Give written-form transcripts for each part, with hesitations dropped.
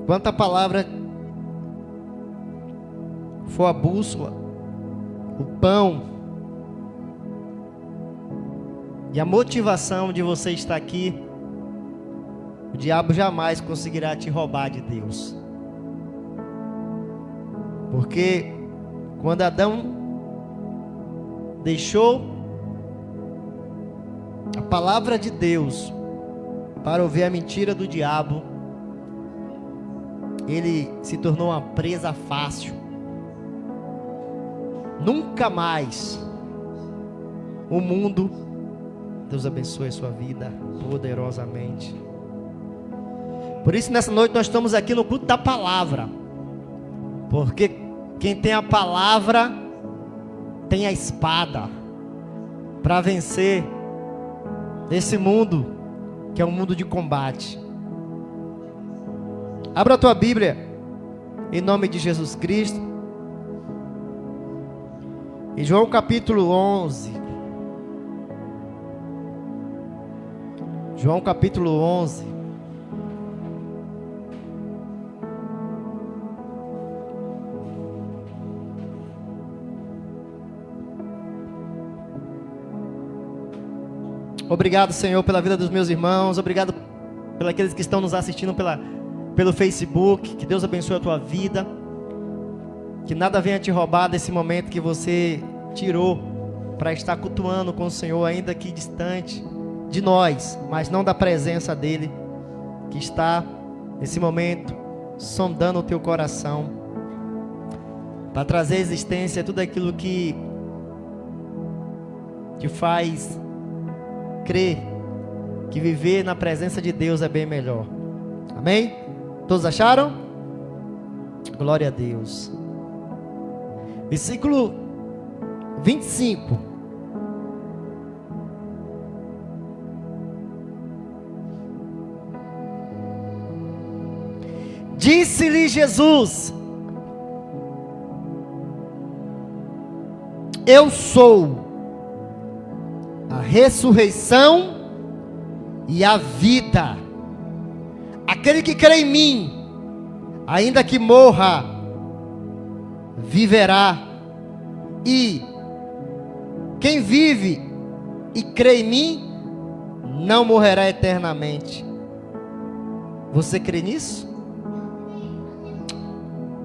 Enquanto a palavra for a bússola, o pão e a motivação de você estar aqui, o diabo jamais conseguirá te roubar de Deus. Porque quando Adão deixou a palavra de Deus para ouvir a mentira do diabo, ele se tornou uma presa fácil. Nunca mais o mundo, Deus abençoe a sua vida poderosamente. Por isso nessa noite nós estamos aqui no culto da palavra, porque quem tem a palavra tem a espada para vencer esse mundo que é um mundo de combate. Abra a tua Bíblia em nome de Jesus Cristo, em João capítulo 11. João capítulo 11. Obrigado, Senhor, pela vida dos meus irmãos. Obrigado pelos aqueles que estão nos assistindo pelo Facebook. Que Deus abençoe a tua vida. Que nada venha te roubar desse momento que você tirou para estar cultuando com o Senhor, ainda que distante de nós, mas não da presença dEle, que está nesse momento sondando o teu coração, para trazer à existência tudo aquilo que te faz crer que viver na presença de Deus é bem melhor. Amém? Todos acharam? Glória a Deus. Versículo 25. Disse-lhe Jesus: eu sou a ressurreição e a vida. Aquele que crê em mim, ainda que morra, viverá. E quem vive e crê em mim, não morrerá eternamente. Você crê nisso?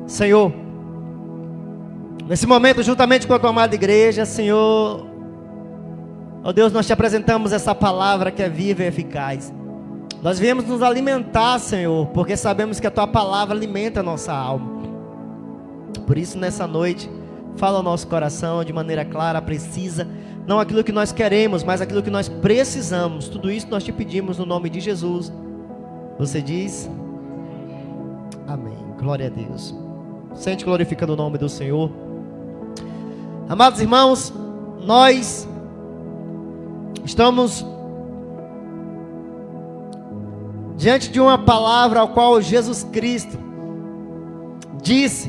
Senhor, nesse momento, juntamente com a tua amada igreja, Senhor, ó Deus, nós te apresentamos essa palavra que é viva e eficaz. Nós viemos nos alimentar, Senhor, porque sabemos que a tua palavra alimenta a nossa alma. Por isso, nessa noite, fala ao nosso coração de maneira clara, precisa, não aquilo que nós queremos, mas aquilo que nós precisamos. Tudo isso nós te pedimos no nome de Jesus. Você diz? Amém. Glória a Deus. Sente glorificando o nome do Senhor. Amados irmãos, nós estamos diante de uma palavra ao qual Jesus Cristo disse,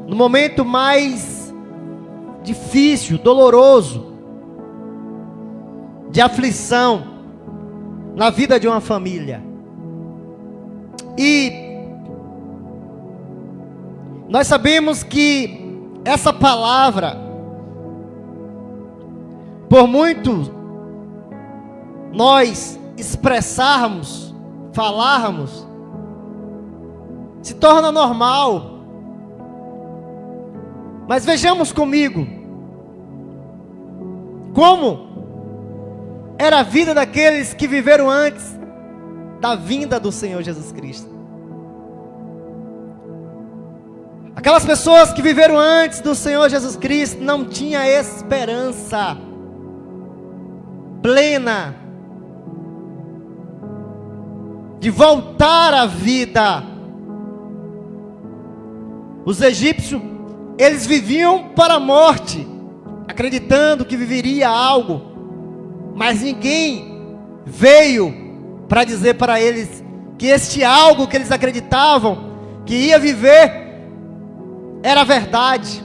no momento mais difícil, doloroso, de aflição na vida de uma família. E nós sabemos que essa palavra, por muito nós expressarmos, falarmos, se torna normal. Mas vejamos comigo como era a vida daqueles que viveram antes da vinda do Senhor Jesus Cristo. Aquelas pessoas que viveram antes do Senhor Jesus Cristo não tinham esperança plena de voltar à vida. Os egípcios, eles viviam para a morte, acreditando que viveria algo, mas ninguém veio para dizer para eles que este algo que eles acreditavam que ia viver era verdade.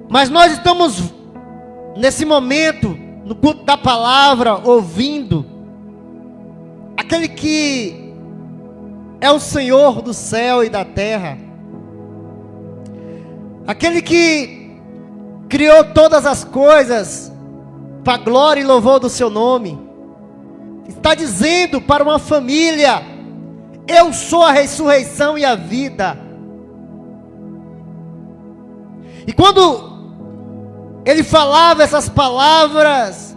Mas nós estamos nesse momento no culto da palavra ouvindo aquele que é o Senhor do céu e da terra, aquele que criou todas as coisas para a glória e louvor do seu nome, está dizendo para uma família: eu sou a ressurreição e a vida. E quando ele falava essas palavras,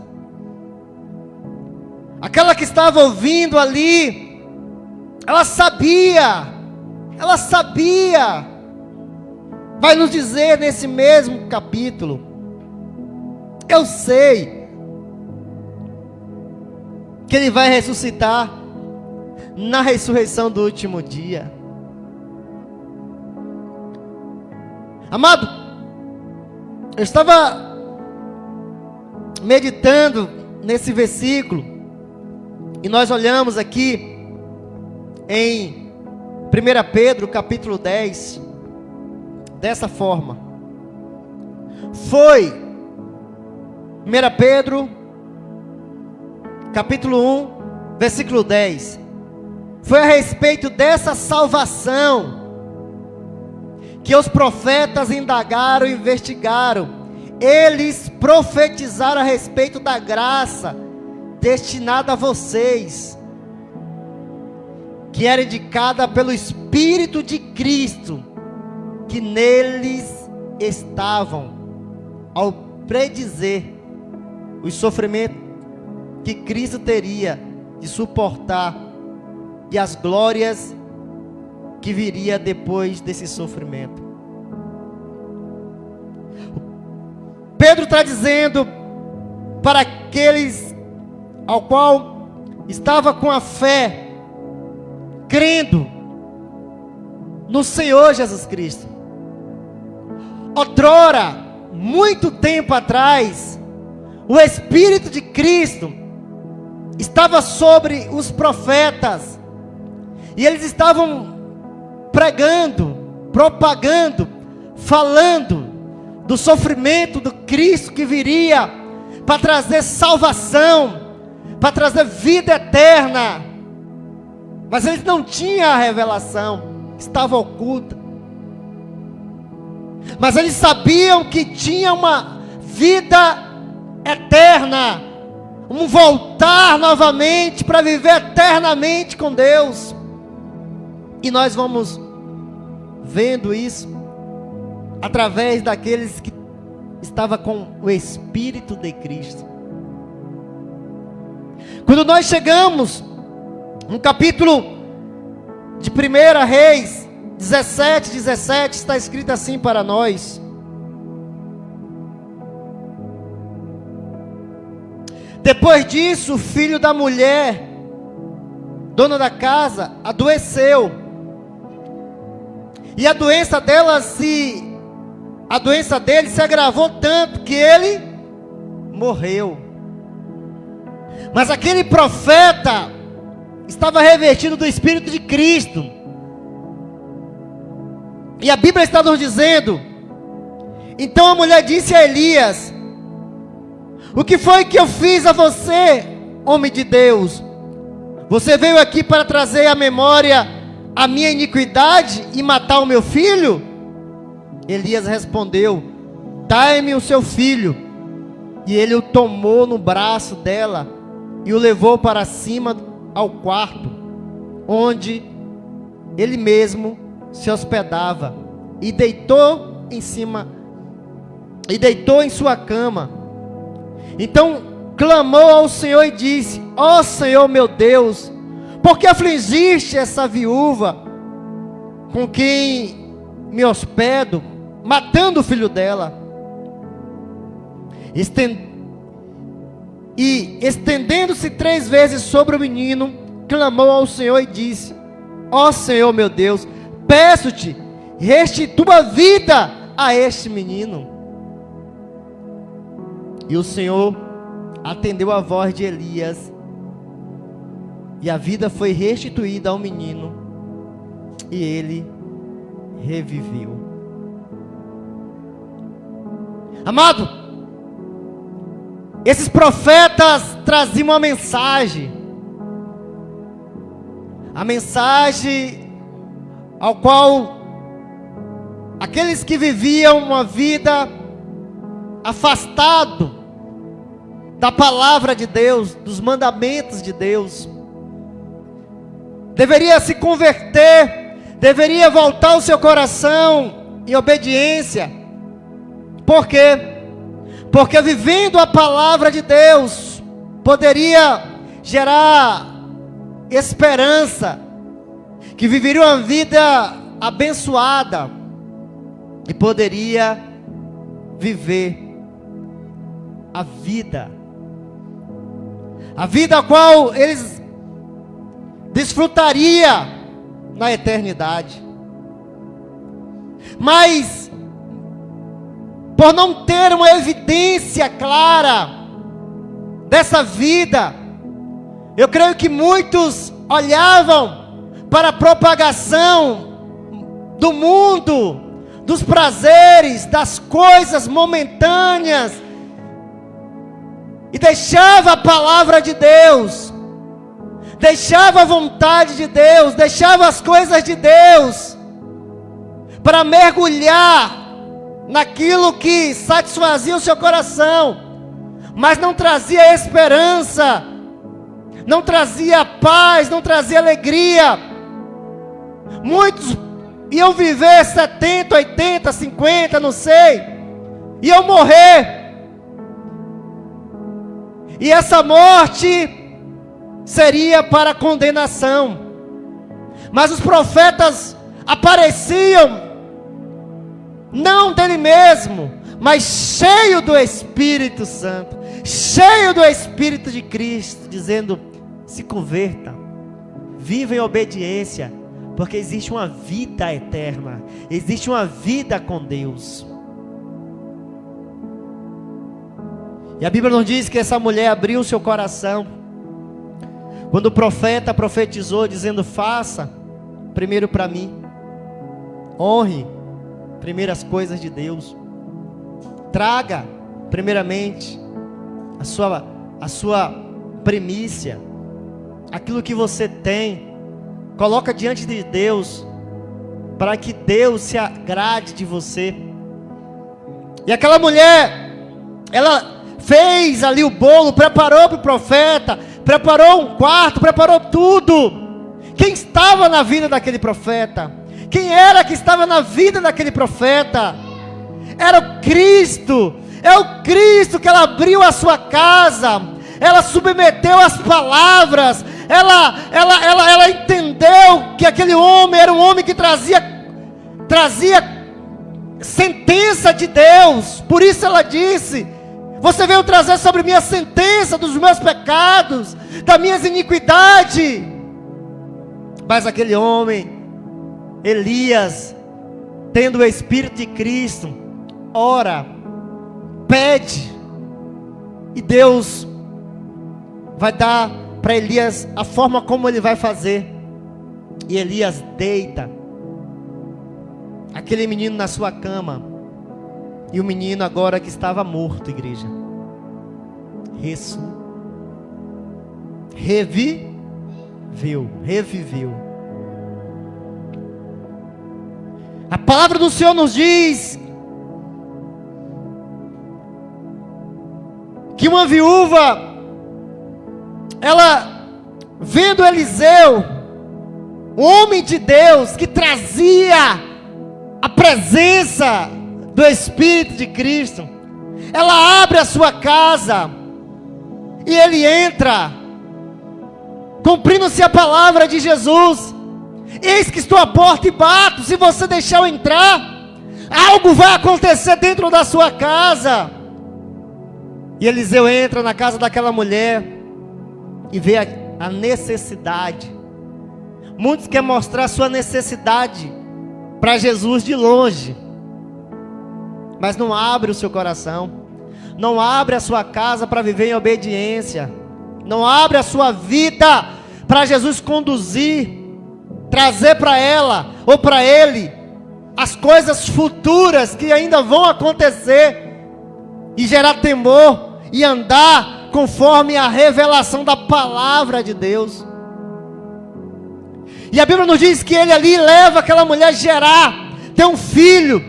aquela que estava ouvindo ali, ela sabia, vai nos dizer nesse mesmo capítulo: eu sei que ele vai ressuscitar na ressurreição do último dia. Amado, eu estava meditando nesse versículo, e nós olhamos aqui em 1 Pedro capítulo 10, dessa forma. Foi 1 Pedro capítulo 1, versículo 10. Foi a respeito dessa salvação que os profetas indagaram e investigaram. Eles profetizaram a respeito da graça destinada a vocês, que era indicada pelo Espírito de Cristo, que neles estavam, ao predizer os sofrimentos que Cristo teria de suportar e as glórias que viria depois desse sofrimento. Pedro está dizendo para aqueles ao qual estava com a fé, crendo no Senhor Jesus Cristo. Outrora, muito tempo atrás, o Espírito de Cristo estava sobre os profetas, e eles estavam pregando, propagando, falando do sofrimento do Cristo que viria para trazer salvação, para trazer vida eterna. Mas eles não tinham a revelação, estava oculta. Mas eles sabiam que tinha uma vida eterna, um voltar novamente para viver eternamente com Deus. E nós vamos vendo isso através daqueles que estavam com o Espírito de Cristo. Quando nós chegamos no capítulo de 1 Reis 17, está escrito assim para nós: depois disso, o filho da mulher, dona da casa, adoeceu. E a doença dele se agravou tanto que ele morreu. Mas aquele profeta estava revestido do Espírito de Cristo. E a Bíblia está nos dizendo: então a mulher disse a Elias: o que foi que eu fiz a você, homem de Deus? Você veio aqui para trazer à memória a minha iniquidade e matar o meu filho? Elias respondeu: dai-me o seu filho. E ele o tomou no braço dela e o levou para cima ao quarto, onde ele mesmo se hospedava, e deitou em sua cama. Então clamou ao Senhor e disse: ó Senhor meu Deus, por que afligiste essa viúva com quem me hospedo, matando o filho dela? Estendendo-se 3 vezes sobre o menino, clamou ao Senhor e disse: ó Senhor meu Deus, peço-te, restitua vida a este menino. E o Senhor atendeu a voz de Elias, e a vida foi restituída ao menino, e ele reviveu. Amado, esses profetas traziam uma mensagem, A mensagem ao qual aqueles que viviam uma vida afastado da palavra de Deus, dos mandamentos de Deus, deveria se converter, deveria voltar o seu coração em obediência. Por quê? Porque vivendo a palavra de Deus, poderia gerar esperança, que viveria uma vida abençoada, e poderia viver a vida a qual eles desfrutaria na eternidade. Mas por não ter uma evidência clara dessa vida, eu creio que muitos olhavam para a propagação do mundo, dos prazeres, das coisas momentâneas, e deixava a palavra de Deus, deixava a vontade de Deus, deixava as coisas de Deus, para mergulhar naquilo que satisfazia o seu coração, mas não trazia esperança, não trazia paz, não trazia alegria. Muitos iam viver 70, 80, 50, não sei, iam morrer, e essa morte seria para condenação. Mas os profetas apareciam, não dele mesmo, mas cheio do Espírito Santo, cheio do Espírito de Cristo, dizendo: se converta, viva em obediência, porque existe uma vida eterna, existe uma vida com Deus. E a Bíblia nos diz que essa mulher abriu seu coração, quando o profeta profetizou, dizendo: faça primeiro para mim, honre primeiro as coisas de Deus, traga primeiramente a sua primícia, aquilo que você tem, coloca diante de Deus, para que Deus se agrade de você. E aquela mulher, ela fez ali o bolo, preparou para o profeta, preparou um quarto, preparou tudo. Quem estava na vida daquele profeta? Quem era que estava na vida daquele profeta? Era o Cristo. É o Cristo que ela abriu a sua casa, ela submeteu as palavras, ela entendeu que aquele homem era um homem que trazia sentença de Deus. Por isso ela disse: você veio trazer sobre mim a sentença dos meus pecados, das minhas iniquidades. Mas aquele homem, Elias, tendo o Espírito de Cristo, ora, pede, e Deus vai dar para Elias a forma como ele vai fazer. E Elias deita aquele menino na sua cama, e o menino agora que estava morto, igreja, reviveu. A palavra do Senhor nos diz que uma viúva, ela vendo Eliseu, o homem de Deus que trazia a presença do Espírito de Cristo, ela abre a sua casa e ele entra, cumprindo-se a palavra de Jesus: eis que estou à porta e bato, se você deixar eu entrar, algo vai acontecer dentro da sua casa. E Eliseu entra na casa daquela mulher e vê a necessidade. Muitos querem mostrar sua necessidade para Jesus de longe, mas não abre o seu coração, não abre a sua casa para viver em obediência, não abre a sua vida para Jesus conduzir, trazer para ela ou para ele as coisas futuras que ainda vão acontecer, e gerar temor e andar conforme a revelação da palavra de Deus. E a Bíblia nos diz que ele ali leva aquela mulher a gerar, tem um filho,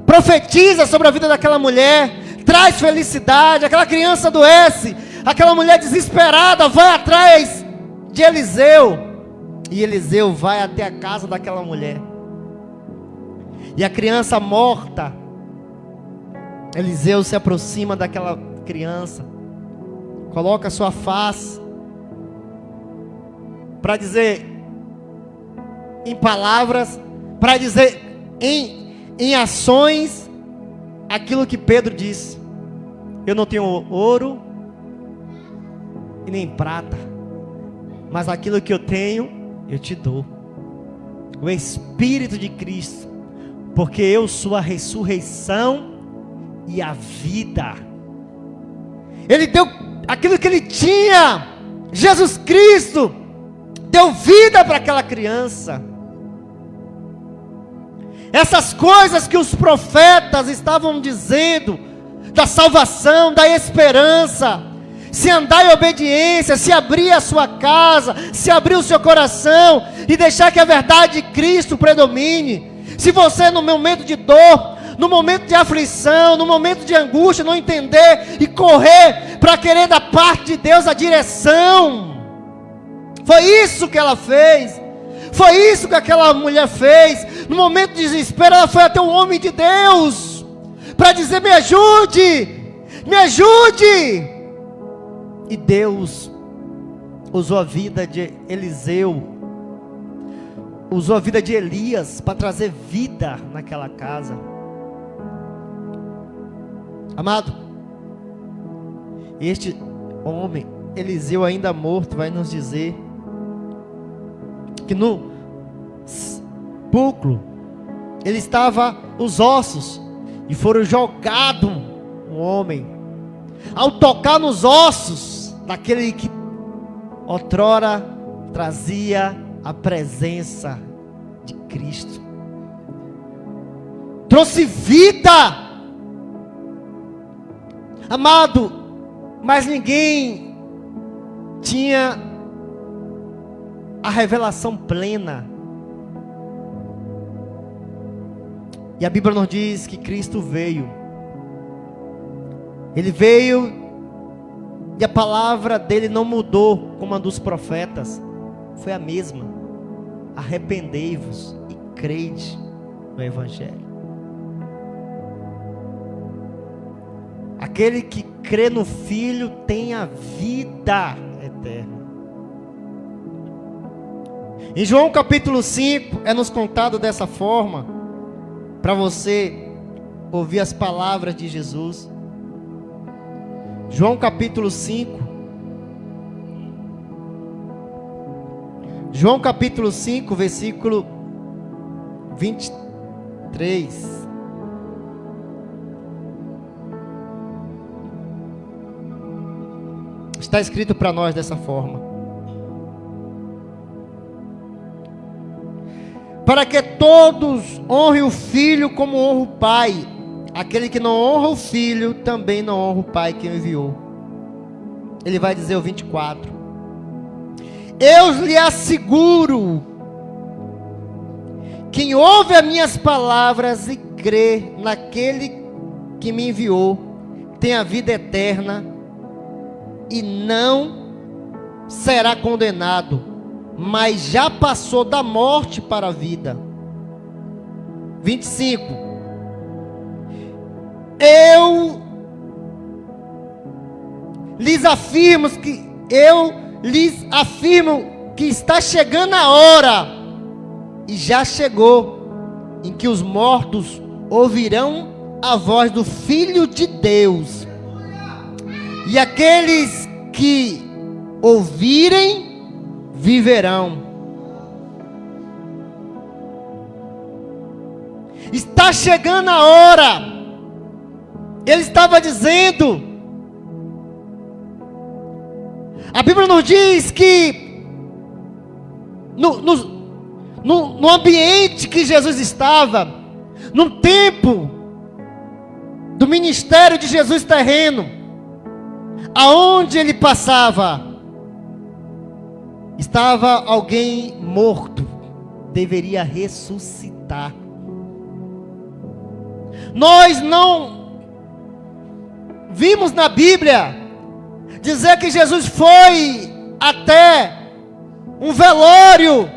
profetiza sobre a vida daquela mulher, traz felicidade, aquela criança adoece, aquela mulher desesperada vai atrás de Eliseu, e Eliseu vai até a casa daquela mulher, e a criança morta, Eliseu se aproxima daquela criança, coloca a sua face, para dizer em palavras, para dizer em ações, aquilo que Pedro disse: eu não tenho ouro e nem prata, mas aquilo que eu tenho, eu te dou. O Espírito de Cristo, porque eu sou a ressurreição e a vida. Ele deu aquilo que ele tinha, Jesus Cristo deu vida para aquela criança. Essas coisas que os profetas estavam dizendo, da salvação, da esperança, se andar em obediência, se abrir a sua casa, se abrir o seu coração, e deixar que a verdade de Cristo predomine. Se você no momento de dor, no momento de aflição, no momento de angústia, não entender e correr para querer da parte de Deus a direção, foi isso que ela fez, foi isso que aquela mulher fez. No momento de desespero, ela foi até o homem de Deus, para dizer: me ajude, me ajude. E Deus usou a vida de Eliseu, usou a vida de Elias, para trazer vida naquela casa. Amado, este homem, Eliseu ainda morto, vai nos dizer que no sepulcro ele estava os ossos, e foram jogados um homem. Ao tocar nos ossos daquele que outrora trazia a presença de Cristo, trouxe vida. Amado, mas ninguém tinha a revelação plena. E a Bíblia nos diz que Cristo veio. Ele veio, e a palavra dele não mudou como a dos profetas, foi a mesma: arrependei-vos e crede no Evangelho. Aquele que crê no Filho tem a vida eterna. Em João capítulo 5 é nos contado dessa forma, para você ouvir as palavras de Jesus. João capítulo 5. João capítulo 5, versículo 23. Está escrito para nós dessa forma: para que todos honrem o Filho como honra o Pai. Aquele que não honra o Filho, também não honra o Pai que o enviou. Ele vai dizer o 24: eu lhe asseguro, quem ouve as minhas palavras e crê naquele que me enviou, tem a vida eterna e não será condenado, mas já passou da morte para a vida. 25: eu lhes afirmo que está chegando a hora, e já chegou, em que os mortos ouvirão a voz do Filho de Deus, e aqueles que ouvirem viverão. Está chegando a hora. Ele estava dizendo, a Bíblia nos diz que no ambiente que Jesus estava, no tempo do ministério de Jesus terreno, aonde ele passava, estava alguém morto. deveria ressuscitar. Nós não vimos na Bíblia dizer que Jesus foi até um velório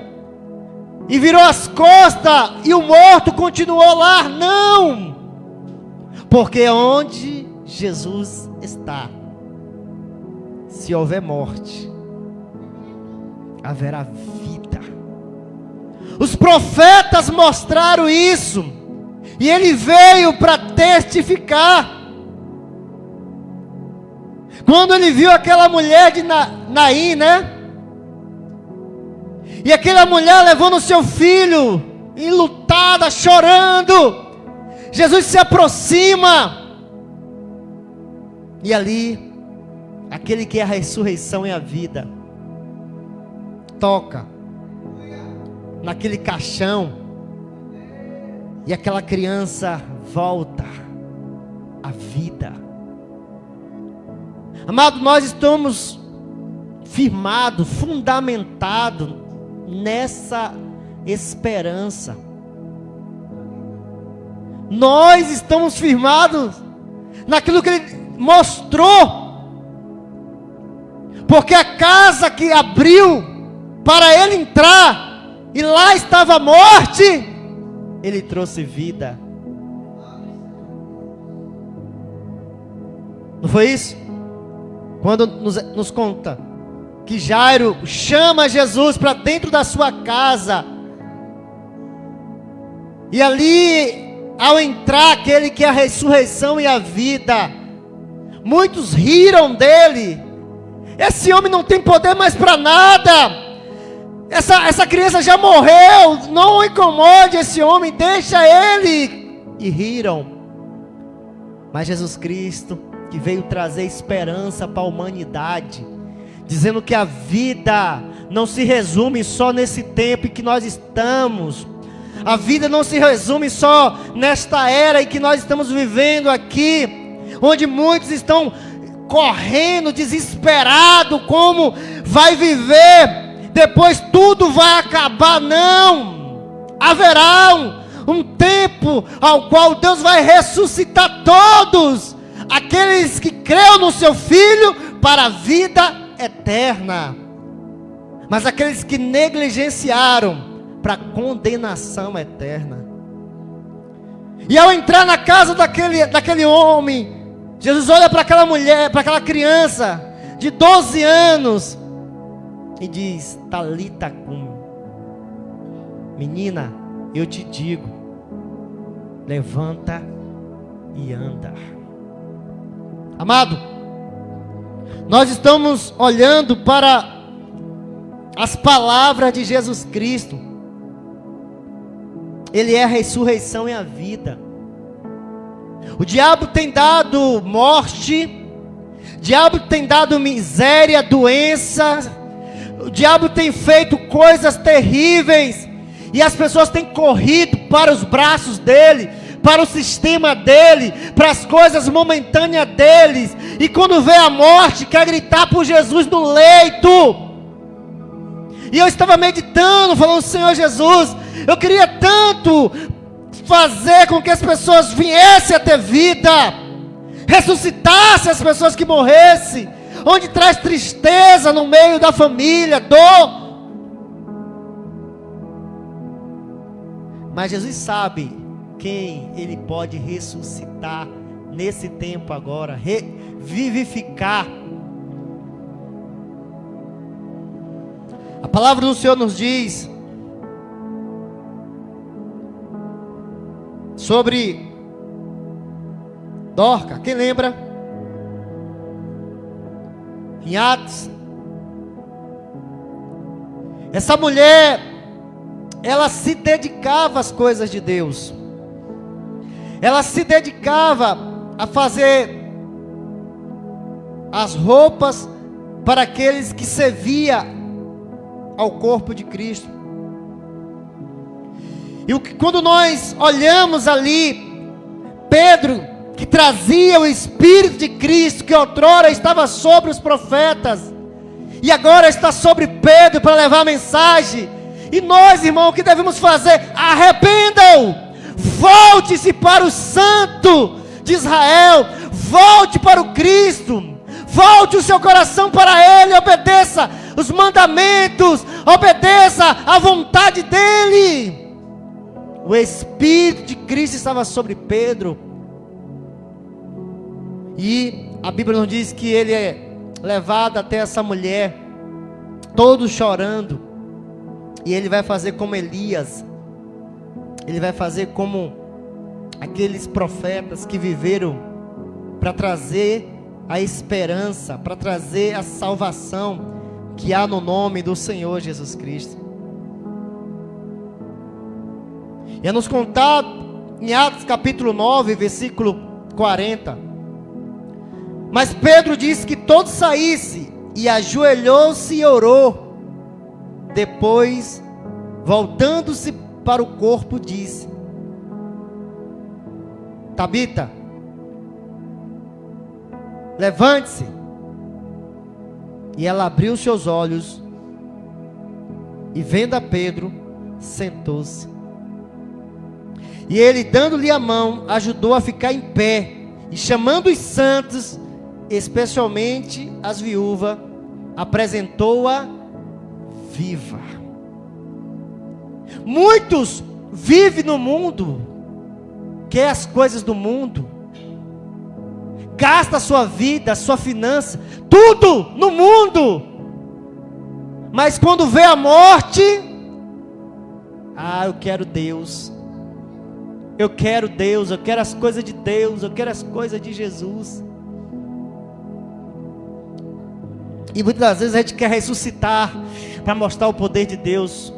e virou as costas e o morto continuou lá. Não! Porque onde Jesus está, se houver morte, haverá vida. Os profetas mostraram isso, e ele veio para testificar. Quando ele viu aquela mulher de Naim, né? E aquela mulher levando o seu filho, enlutada, chorando, Jesus se aproxima, e ali, aquele que é a ressurreição e a vida, toca naquele caixão, e aquela criança volta à vida. Amado, nós estamos firmados, fundamentados nessa esperança. Nós estamos firmados naquilo que Ele mostrou, porque a casa que abriu para Ele entrar, e lá estava a morte, Ele trouxe vida. Não foi isso? Quando nos conta que Jairo chama Jesus para dentro da sua casa, e ali, ao entrar aquele que é a ressurreição e a vida, muitos riram dele. Esse homem não tem poder mais para nada, essa criança já morreu, não incomode esse homem, deixa ele. E riram. Mas Jesus Cristo, que veio trazer esperança para a humanidade, dizendo que a vida não se resume só nesse tempo em que nós estamos, a vida não se resume só nesta era em que nós estamos vivendo aqui, onde muitos estão correndo, desesperados, como vai viver, depois tudo vai acabar. Não, haverá um tempo ao qual Deus vai ressuscitar todos aqueles que creem no seu Filho para a vida eterna, mas aqueles que negligenciaram, para a condenação eterna. E ao entrar na casa daquele homem, Jesus olha para aquela mulher, para aquela criança de 12 anos e diz: Talita cum, menina, eu te digo, levanta e anda. Amado, nós estamos olhando para as palavras de Jesus Cristo. Ele é a ressurreição e a vida. O diabo tem dado morte, o diabo tem dado miséria, doença, o diabo tem feito coisas terríveis, e as pessoas têm corrido para os braços dele, para o sistema dele, para as coisas momentâneas deles, e quando vê a morte, quer gritar por Jesus no leito. E eu estava meditando, falando: Senhor Jesus, eu queria tanto fazer com que as pessoas viessem a ter vida, ressuscitasse as pessoas que morressem, onde traz tristeza no meio da família, dor. Mas Jesus sabe quem Ele pode ressuscitar nesse tempo agora, revivificar. A palavra do Senhor nos diz sobre Dorca, quem lembra? Em Atos, essa mulher, ela se dedicava às coisas de Deus, ela se dedicava a fazer as roupas para aqueles que serviam ao corpo de Cristo. E quando nós olhamos ali, Pedro, que trazia o Espírito de Cristo, que outrora estava sobre os profetas, e agora está sobre Pedro para levar a mensagem, E nós, irmão, o que devemos fazer? Arrependam! Volte-se para o Santo de Israel, volte para o Cristo, volte o seu coração para Ele, obedeça os mandamentos, obedeça a vontade dEle. O Espírito de Cristo estava sobre Pedro, e a Bíblia nos diz que ele é levado até essa mulher, todo chorando, e ele vai fazer como Elias, ele vai fazer como aqueles profetas que viveram para trazer a esperança, para trazer a salvação que há no nome do Senhor Jesus Cristo. E é nos contado em Atos capítulo 9, versículo 40. Mas Pedro disse que todos saíssem, e ajoelhou-se e orou. Depois, voltando-se para o corpo, disse: Tabita, levante-se. E ela abriu seus olhos, e vendo a Pedro, sentou-se. E ele, dando-lhe a mão, ajudou a ficar em pé, e chamando os santos, especialmente as viúvas, apresentou-a viva. Muitos vivem no mundo, quer as coisas do mundo, gasta a sua vida, a sua finança, tudo no mundo, mas quando vê a morte, eu quero Deus, eu quero Deus, eu quero as coisas de Deus, eu quero as coisas de Jesus. E muitas das vezes a gente quer ressuscitar para mostrar o poder de Deus,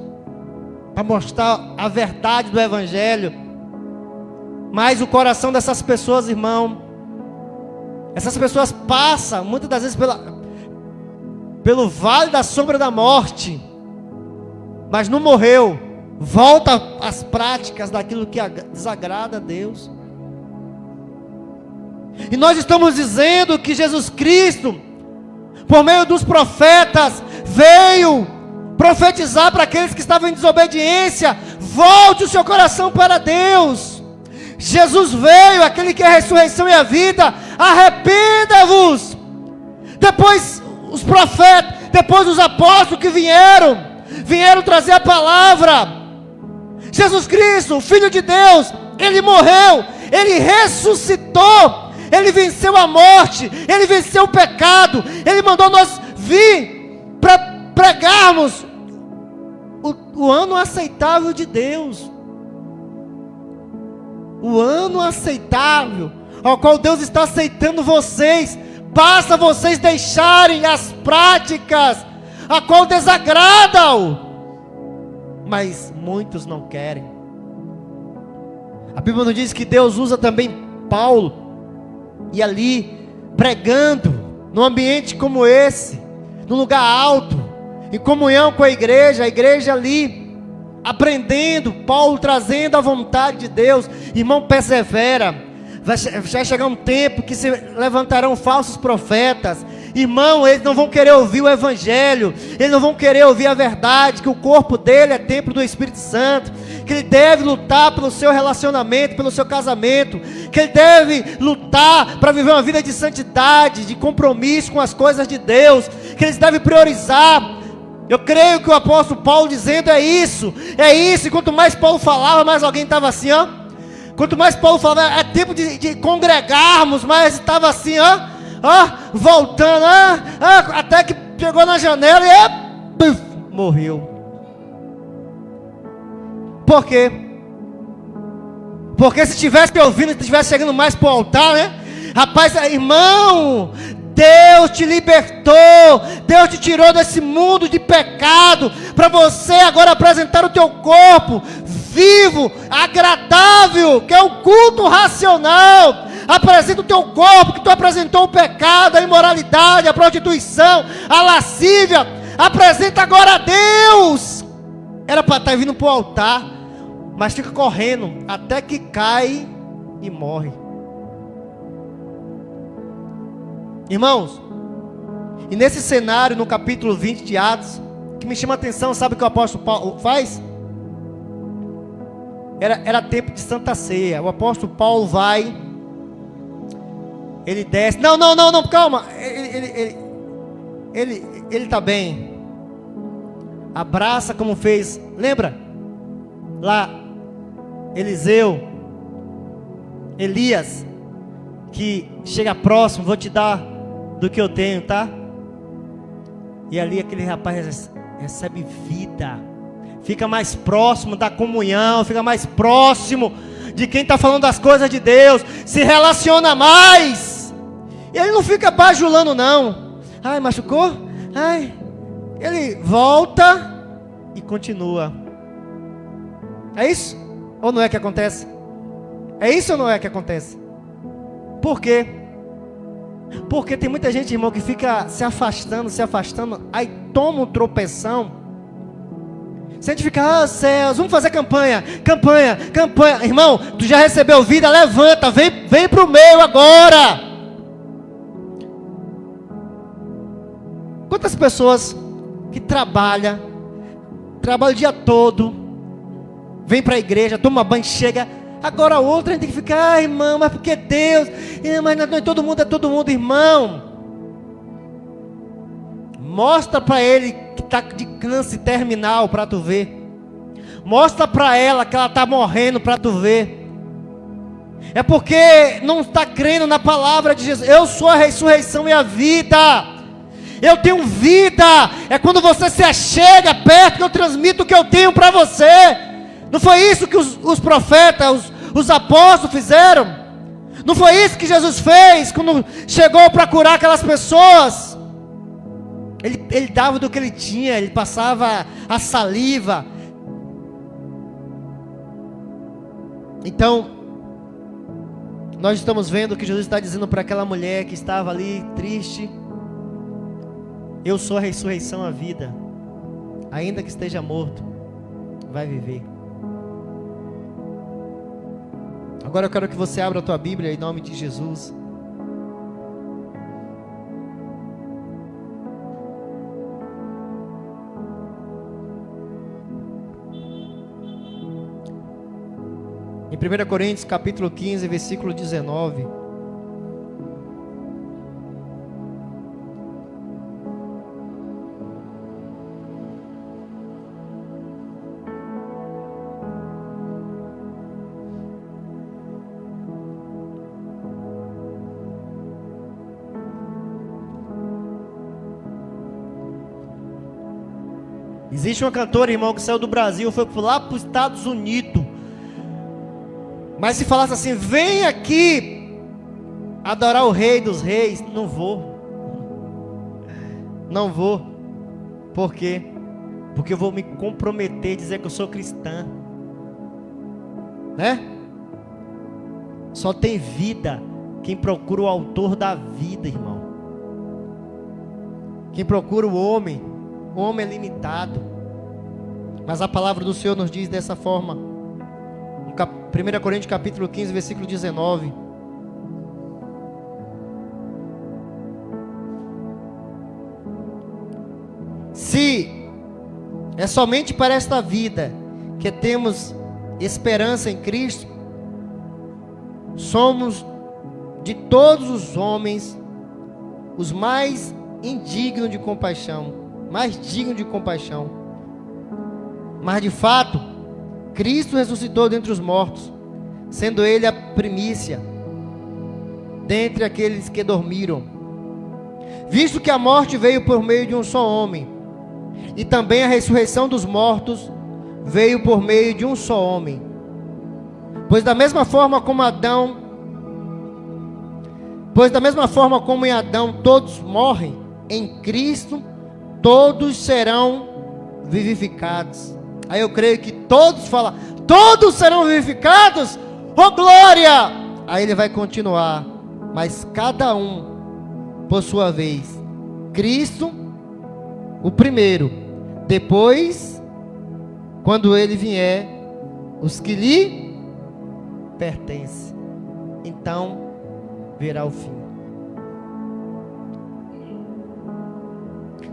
para mostrar a verdade do Evangelho. Mas o coração dessas pessoas, irmão, essas pessoas passam muitas das vezes pelo vale da sombra da morte, mas não morreu, volta às práticas daquilo que desagrada a Deus. E nós estamos dizendo que Jesus Cristo, por meio dos profetas, veio profetizar para aqueles que estavam em desobediência: volte o seu coração para Deus. Jesus veio, aquele que é a ressurreição e a vida, arrependa-vos. Depois os profetas, depois os apóstolos que vieram trazer a palavra. Jesus Cristo, o Filho de Deus, Ele morreu, Ele ressuscitou, Ele venceu a morte, Ele venceu o pecado, Ele mandou nós vir para pregarmos o ano aceitável de Deus. O ano aceitável, ao qual Deus está aceitando vocês. Basta vocês deixarem as práticas a qual desagradam, mas muitos não querem. A Bíblia nos diz que Deus usa também Paulo, e ali pregando num ambiente como esse, num lugar alto, em comunhão com a igreja ali aprendendo, Paulo trazendo a vontade de Deus. Irmão, persevera. Vai chegar um tempo que se levantarão falsos profetas. Irmão, eles não vão querer ouvir o Evangelho, eles não vão querer ouvir a verdade, que o corpo dele é templo do Espírito Santo, que ele deve lutar pelo seu relacionamento, pelo seu casamento, que ele deve lutar para viver uma vida de santidade, de compromisso com as coisas de Deus, que eles devem priorizar. Eu creio que o apóstolo Paulo dizendo é isso, e quanto mais Paulo falava, mais alguém estava assim, ó. Quanto mais Paulo falava, é tempo de congregarmos, mais estava assim, ó, voltando, até que pegou na janela e morreu. Por quê? Porque se estivesse ouvindo, se estivesse chegando mais para o altar, né? Rapaz, irmão, Deus te libertou, Deus te tirou desse mundo de pecado, para você agora apresentar o teu corpo vivo, agradável, que é o culto racional. Apresenta o teu corpo, que tu apresentou o pecado, a imoralidade, a prostituição, a lascívia. Apresenta agora a Deus. Era para estar vindo para o altar, mas fica correndo até que cai e morre. Irmãos, e nesse cenário, no capítulo 20 de Atos, que me chama a atenção, sabe o que o apóstolo Paulo faz? Era tempo de Santa Ceia. O apóstolo Paulo vai, ele desce. Não, calma. Ele está bem. Abraça como fez. Lembra? Lá, Eliseu, Elias, que chega próximo, vou te dar do que eu tenho, tá? E ali aquele rapaz recebe vida. Fica mais próximo da comunhão, fica mais próximo de quem está falando das coisas de Deus, se relaciona mais. E ele não fica bajulando não. Ai, machucou? Ai. Ele volta e continua. É isso? Ou não é que acontece? É isso ou não é que acontece? Por quê? Porque tem muita gente, irmão, que fica se afastando, aí toma um tropeção. Se a gente ficar, céus, vamos fazer campanha. Irmão, tu já recebeu vida, levanta, vem pro meio agora. Quantas pessoas que trabalham o dia todo, vem para a igreja, toma banho, chega, agora a outra a gente tem que ficar, irmão, mas porque Deus, mas não é todo mundo, irmão. Mostra para ele que está de câncer terminal para tu ver. Mostra para ela que ela está morrendo para tu ver. É porque não está crendo na palavra de Jesus. Eu sou a ressurreição e a vida. Eu tenho vida. É quando você se achega perto que eu transmito o que eu tenho para você. Não foi isso que os profetas, os apóstolos fizeram? Não foi isso que Jesus fez quando chegou para curar aquelas pessoas? Ele dava do que ele tinha, ele passava a saliva. Então, nós estamos vendo que Jesus está dizendo para aquela mulher que estava ali triste: eu sou a ressurreição, a vida. Ainda que esteja morto, vai viver. Agora eu quero que você abra a tua Bíblia em nome de Jesus. Em 1 Coríntios capítulo 15, versículo 19. Existe uma cantora, irmão, que saiu do Brasil, foi lá para os Estados Unidos. Mas se falasse assim: vem aqui adorar o Rei dos Reis, não vou. Não vou. Por quê? Porque eu vou me comprometer a dizer que eu sou cristã. Né? Só tem vida quem procura o autor da vida, irmão. Quem procura o homem é limitado. Mas a palavra do Senhor nos diz dessa forma. 1 Coríntios capítulo 15, versículo 19. Se é somente para esta vida que temos esperança em Cristo, somos de todos os homens os mais indignos de compaixão, mais dignos de compaixão. Mas de fato, Cristo ressuscitou dentre os mortos, sendo Ele a primícia dentre aqueles que dormiram. Visto que a morte veio por meio de um só homem, e também a ressurreição dos mortos veio por meio de um só homem. Pois da mesma forma como em Adão todos morrem, em Cristo todos serão vivificados. Aí eu creio que todos falam: todos serão vivificados, oh glória! Aí ele vai continuar: mas cada um por sua vez. Cristo o primeiro, depois, quando ele vier, os que lhe pertencem. Então virá o fim.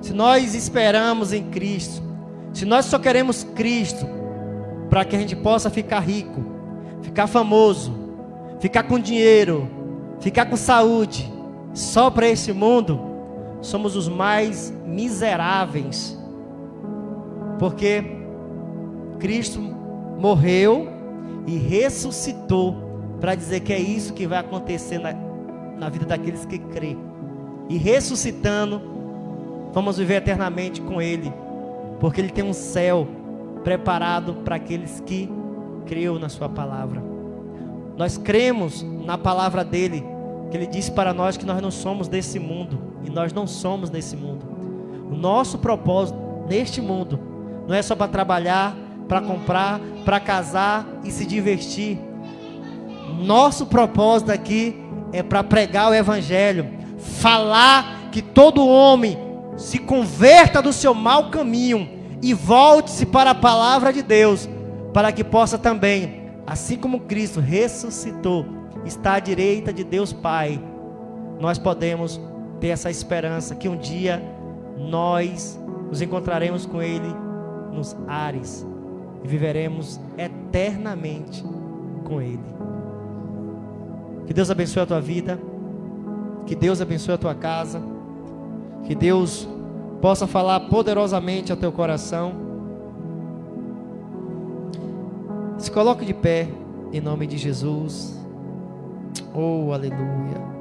se nós esperamos em Cristo, se nós só queremos Cristo para que a gente possa ficar rico, ficar famoso, ficar com dinheiro, ficar com saúde, só para esse mundo, somos os mais miseráveis. Porque Cristo morreu e ressuscitou para dizer que é isso que vai acontecer na vida daqueles que crêem. E ressuscitando, vamos viver eternamente com Ele, porque Ele tem um céu preparado para aqueles que creu na sua palavra. Nós cremos na palavra dele, que ele disse para nós que nós não somos desse mundo, e nós não somos desse mundo. O nosso propósito neste mundo não é só para trabalhar, para comprar, para casar e se divertir. Nosso propósito aqui é para pregar o evangelho, falar que todo homem se converta do seu mau caminho e volte-se para a palavra de Deus, para que possa também, assim como Cristo ressuscitou, está à direita de Deus Pai, nós podemos ter essa esperança que um dia nós nos encontraremos com Ele nos ares e viveremos eternamente com Ele. Que Deus abençoe a tua vida, que Deus abençoe a tua casa, que Deus possa falar poderosamente ao teu coração. Se coloque de pé em nome de Jesus. Oh, aleluia.